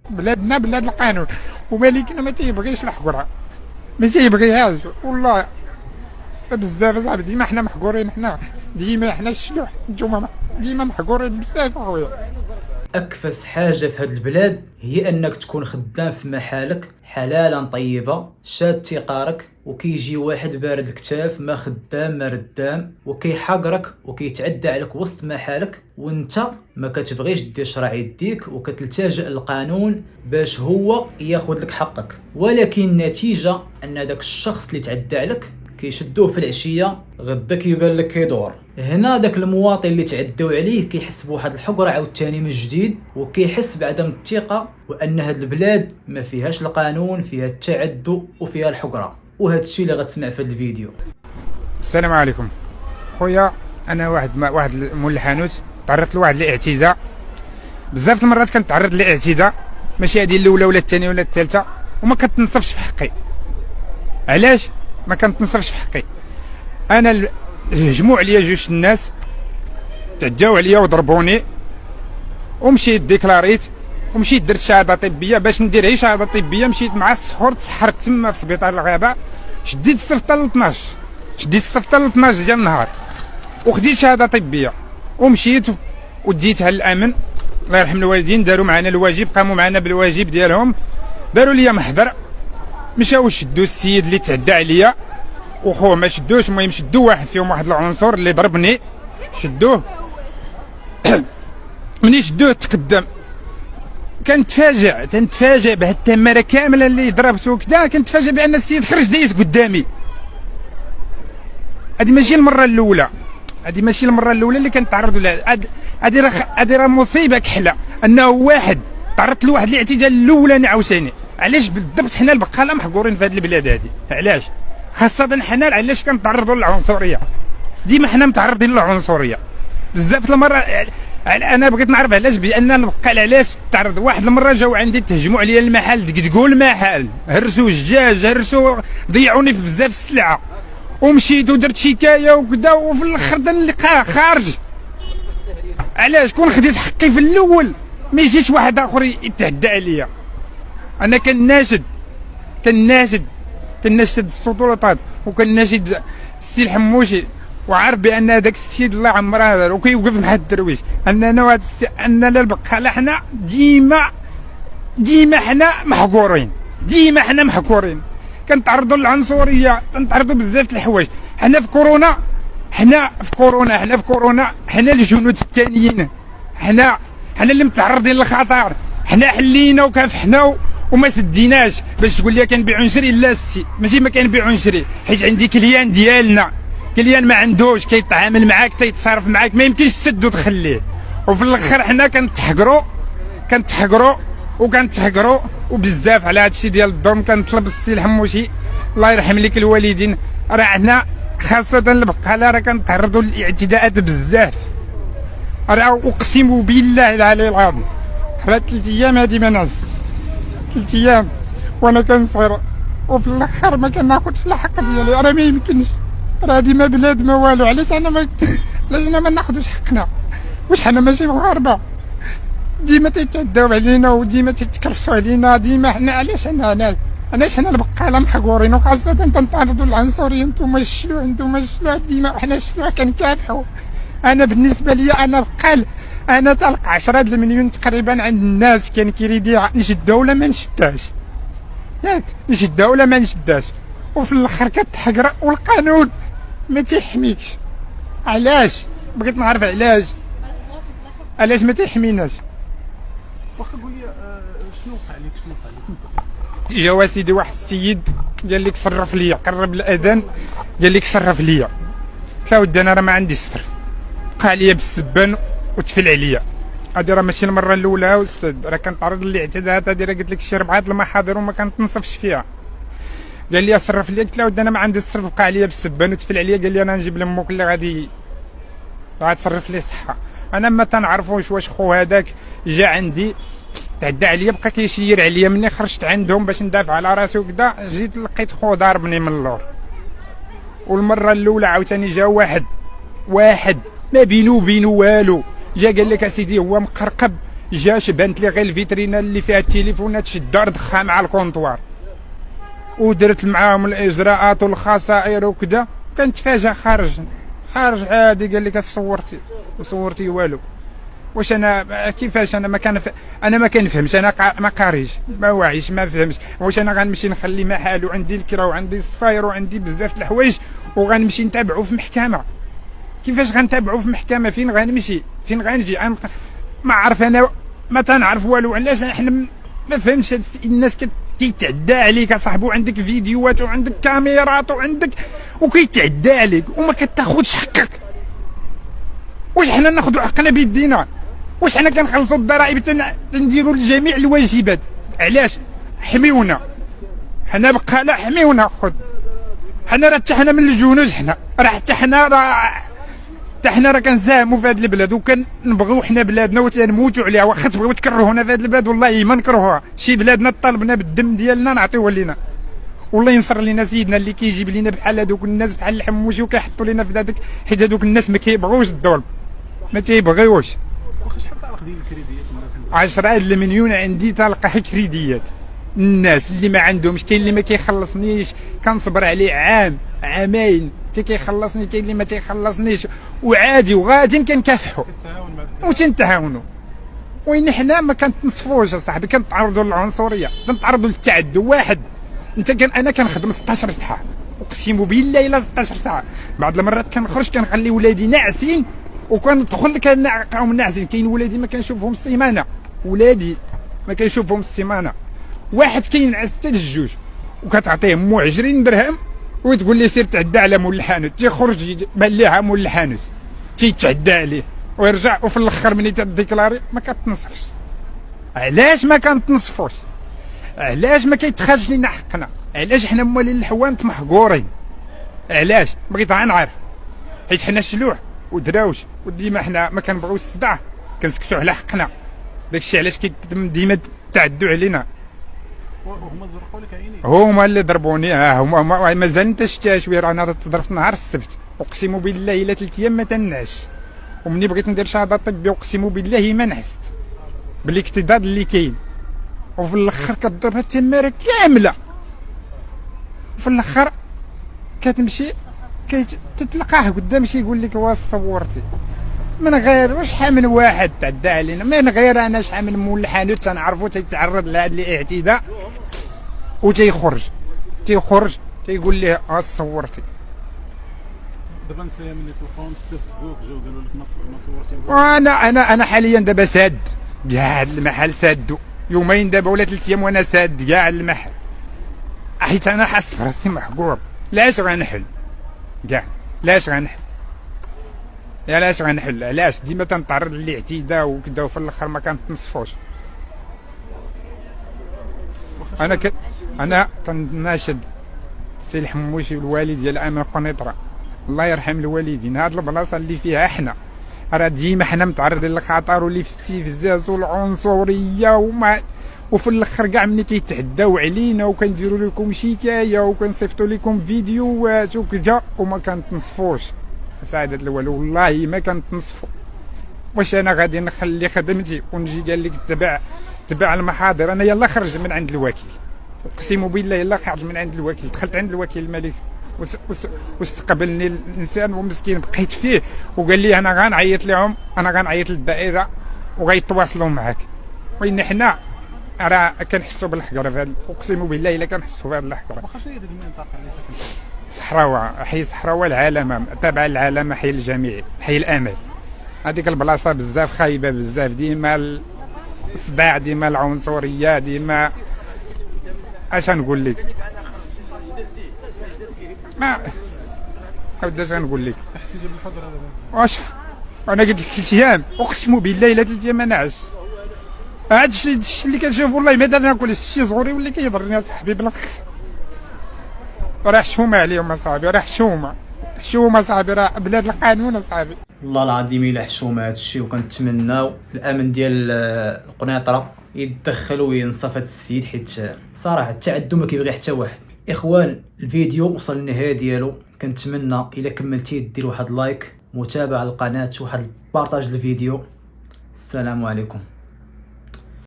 بلادنا بلاد القانون، ومالكنا ما تيبغيش الحقره، ما تيبغيهاش والله بزاف اصاحبي. ديما حنا محقورين، حنا ديما حنا الشلوح، نتوما ديما محقورين بزاف اخويا. أكفس حاجة في هاد البلاد هي أنك تكون خدام في محالك حلالا طيبة شاد تيقارك، وكيجي واحد بارد الكتاف ما خدام ما ردام وكيحقرك وكيتعدى عليك وسط محالك، وانت ما كتبغيش دير شرع يديك وكتلتجئ للقانون باش هو ياخذ لك حقك. ولكن النتيجة أن داك الشخص اللي تعدى عليك كيشدوه في العشيه غدا كيبان لك كيدور. هنا داك المواطن اللي تعداو عليه كيحس بواحد الحقره عاوتاني من جديد، وكيحس بعدم الثقه وان هاد البلاد ما فيهاش القانون، فيها التعدي وفيها الحقره. وهذا الشيء اللي غتسمع في هذا الفيديو. السلام عليكم خويا، انا واحد مول الحانوت تعرضت لواحد الاعتداء. بزاف المرات كنتعرض للاعتداء، ماشي هذه الاولى ولا الثانيه ولا الثالثه، وما كتنصفش في حقي. علاش ما كنتنصفش في حقي؟ انا هجموا عليا جوج الناس، تعداو عليا وضربوني، ومشيت ديكلاريت ومشيت درت شهاده طبيه باش ندير غير شهاده طبيه. مشيت مع السحور تسحرت تما في سبيطار الغابه، شديت الصفطه ل 12، شديت الصفطه ل 12 ديال النهار، وخديت شهاده طبيه ومشيت وديتها للامن الله يرحم الوالدين. داروا معنا الواجب، قاموا معنا بالواجب ديالهم، داروا لي محضر، مشاو شدوا السيد اللي تعدى عليا وخوه ما شدوش. المهم شدوا واحد فيهم، واحد العنصر اللي ضربني شدوه. مني شدوه تقدم كنتفاجئ بهاد التماره كامله اللي ضربته وكذا. كنتفاجئ بان السيد خرج دايز قدامي. هذه ماشي المره الاولى، هذه ماشي المره الاولى اللي كنتعرضوا لها. هذه راه مصيبه كحله انه واحد تعرضت لواحد الاعتداء الاولاني عاوتاني. علاش بالضبط حنا البقاله محقورين في هذه البلاد هذه؟ علاش خاصه حنا؟ علاش كنتعرضوا للعنصريه؟ ديما حنا متعرضين للعنصريه بزاف المره. انا بغيت نعرف علاش بان البقال علاش تعرض. واحد المره جاو عندي تهجموا عليا المحل، دقدقوا المحل، هرسوا الدجاج، هرسوا، ضيعوني في بزاف السلعه، ومشيت ودرت شكايه وكذا، وفي الاخر نلقاه خارج. علاش؟ كون خديت حقي في الاول ما يجيش واحد اخر يتعدى عليا. انا كناشد السلطات، وكناشد السي الحموشي، وعارف بان هذاك السيد الله عمره وكيوقف مع الدرويش، اننا وهذا اننا البقاله حنا ديما حنا محقورين، كنتعرضوا للعنصريه، كنتعرضوا بزاف د الحوايج. حنا في كورونا حنا الجنود الثانيين، حنا اللي متعرضين للخطر. حنا حلينا وكافحنا وما سديناش باش تقول لي كنبيعوا نشري. لا السي ماشي ما كنبيعوا نشري، حيت عندي كليان ديالنا، كليان ما عندوش كيتعامل معاك، تيتصرف معاك، ما يمكنش تسد وتخليه. وفي الاخر حنا كنتحقروا وبزاف على هذا الشيء ديال الظلم. كنطلب السي الحموشي الله يرحم لك الوالدين، راه حنا خاصه البقاله راه كنتعرضوا للاعتداءات بزاف. راه اقسم بالله العلي العظيم حنا 3 ايام هذه ما نعست، 3 ايام وانا كنصغر، وفي الاخر ما كناخذش الحق ديالي. راه ما يمكنش، راه هذه ما بلاد ما والو. علاش انا ما ناخذوش حقنا؟ واش حنا ماشي مغاربه؟ ديما تيتعداو علينا وديما تيتكرفسوا علينا ديما. حنا علاش حنا البقاله محقورين، وخاصه تنتعرضوا للعنصريه. نتوما الشلوع ديما حنا الشلوع كنكافحوا. انا بالنسبه لي انا بقال، انا تلقى 10 المليون تقريبا عند الناس كان كيريدي نشدها ولا ما نشدهاش، ياك نشدها ولا ما نشدهاش، وفي الاخر كتحقر والقانون ما تيحميكش. علاش؟ بغيت نعرف علاش ما تيحميناش. واخا قول لي شنو وقع لك؟ جا سيدي واحد السيد قال لك صرف ليا، قرب الاذان قال لك صرف ليا. قلت له ودي انا راه ما عنديش الصرف، بقى عليا بالسبان وتفل عليا. هذه راه ماشي المره الاولى استاذ، راه كنتعرض للاعتداءات هذه، راه قلت لك شي 4 المحاضر وما كنتنصفش فيها. قال لي صرف ليا، قلت له ودي انا ما عنديش الصرف، بقى عليا بالسبان وتفل عليا. قال لي انا نجيب لامك اللي غادي تصرف لي صحه. انا ما تنعرفوش واش خو هذاك جا عندي تعدى عليا، بقى كيشير عليا. مني خرجت عندهم باش ندافع على راسي وكذا، جيت لقيت خو ضاربني من اللور. والمره الاولى عاوتاني جا واحد ما بينو وبينو والو، جا قال لك اسيدي هو مقرقب جاش بانت لي غير الفيترينا اللي فيها التليفونات شدا ردخها مع الكونطوار ودرت معاهم الاجراءات والخسائر وكذا. كنتفاجأ خارج عادي قال لك صورتي والو. واش انا كيفاش انا ما كنفهمش، انا ما قاريش ما واعيش ما فهمش. واش انا غنمشي نخلي محل وعندي الكرا وعندي الصاير وعندي بزاف د الحوايج وغنمشي نتابعو في محكمه؟ كيفاش غنتابعو في محكمه؟ فين غنمشي فين غنجي؟ ما عارف انا ما تنعرف والو. علاش احنا ما فهمش الناس كيتعدى عليك اصاحبي، عندك فيديوهات وعندك كاميرات وعندك وكيتعدى عليك وما كتاخذش حقك. واش حنا ناخذوا حقنا بيدينا؟ واش حنا كنخلصوا الضرائب تنديروا لجميع الواجبات؟ علاش؟ حميونا حنا بقاله حميونا. خذ حنا راه حتى حنا من الجنود، حنا راه حتى حنا راه كنساهموا في هذا البلاد وكنبغيو حنا بلادنا وتنموتوا عليها. واخا تبغيو تكرهونا في هذا البلاد والله ما نكرهوها. شي بلادنا طالبنا بالدم ديالنا نعطيوه لينا. والله ينصر لينا سيدنا اللي كيجيب لينا بحال هذوك الناس بحال الحموشي وكيحطوا لينا في هذاك، حيت هذوك الناس ما كيبغيوش الظلم ما تيبغيوش. واخا شحال طالق ديال الكريديات الناس؟ 10 المليون عندي تلقى كريديات. الناس اللي ما عندهمش، كاين اللي ما كيخلصنيش كنصبر عليه عام عامين حتى كيخلصني، كاين اللي ما تيخلصنيش وعادي وغادي كنكافحوا وتنتعاونوا. وين حنا ما كنتنصفوش اصاحبي، كنتعرضوا للعنصريه، كنتعرضوا للتعدي. واحد انا كنخدم 16 ساعه اقسم بالله الا 16 ساعه. بعض المرات كنخرج كنخلي ولادي ناعسين وكندخل كنلقاهم ناعسين. كاين ولادي ما كنشوفهم السيمانه، ولادي ما كنشوفهم السيمانه. واحد كينعس حتى للجوج وكتعطيه مو 20 درهم وتقول لي سير تعدى على مول الحانوت. تيخرج بان ليها مول الحانوت تيتعدى عليه ويرجع، وفي الاخر ملي تديكلاري ما كتنصفش. علاش ما كنتنصفوش؟ علاش ما كيتخرجش لينا حقنا؟ علاش حنا موالين الحوانت محقورين؟ علاش؟ بغيت غنعرف. حيت حنا شلوح ودراوش وديما حنا ما كنبغيوش الصداع، كنسكتوا على حقنا. داكشي علاش كيتم ديما تعدوا علينا. وهما زرقوا لك عينيك؟ هما اللي ضربوني. هما مازال انت شتي شويه. انا تضربت نهار السبت اقسم بالله الا 3 ايام ما تنعش، ومني بغيت ندير شهاده طبيه اقسم بالله ما نعست بالاكتضاد اللي كاين. وفي الاخر كتضربها التماره كامله، وفي الاخر كتمشي تتلقاه قدام شي يقول لك واش صورتي من غير وشحال من واحد تعدى علينا، من غير انا شحال من مول الحانوت تنعرفو تيتعرض لهذا الاعتداء وتيخرج تيقول ليه واش صورتي. دابا نسى ملي توقعوا استفزوك جاو قالوا لك ما صورتي. وانا حاليا دابا ساد كاع المحل سادو يومين دابا ولا 3 ايام وانا ساد كاع المحل، حيت انا حاس براسي محقور. لاش غنحل كاع؟ لاش غنحل؟ علاش غنحل؟ علاش ديما تنتعرض للاعتداء وكذا وفي الاخر ما كنتنصفوش؟ انا كنناشد السي الحموشي والوالد ديال امين قنيطره الله يرحم الوالدين. هاد البلاصه اللي فيها حنا راه ديما حنا متعرضين للخطر والاستفزاز والعنصريه وفي الاخر كاع ملي كيتعداو علينا وكنديروا لكم شكايه وكنصيفطوا لكم فيديوهات وكذا وما كنتنصفوش. سعادة الوالد والله ما كنتنصفوا. واش انا غادي نخلي خدمتي ونجي قال لك تبع المحاضر؟ انا يلا خرج من عند الوكيل اقسم بالله، يلا خرج من عند الوكيل. دخلت عند الوكيل الملك واستقبلني الانسان ومسكين بقيت فيه وقال لي انا غنعيط لهم، انا غنعيط للدائره وغيتواصلوا معاك. وين حنا راه كنحسوا بالحقره اقسم بالله الا كنحسوا بهذا الحقره. واخا شنو هي ديك المنطقه اللي ساكن فيها؟ صحراوه، حي صحراوه العالمه، تابع العالمه، حي الجميع، حي الامل. هذيك البلاصه بزاف خايبه بزاف، ديما الصداع، ديما العنصريه، ديما اش نقول لك؟ ما عاوداش غنقول لك. حسيتي بالحضره دابا؟ واش انا قلت لك 3 ايام اقسم بالله الا 3 ايام ما نعس. هاد الشيء اللي كنشوف والله ما دار ناكل شي صغوري ولا كيضرني اصاحبي بالعكس. راه حشومه عليهم اصاحبي، راه حشومه صاحبي، راه بلاد القانون اصاحبي. والله العظيم الا حشومه هذا الشيء، وكنتمناو الامن ديال القنيطره يتدخل وينصف هذا السيد، حيت صراحه التعدي ما كيبغي حتى واحد. اخوان الفيديو وصل للنهايه ديالو، كنتمنى الا كملتي دير واحد لايك، متابعه القناه، واحد بارطاج الفيديو. السلام عليكم.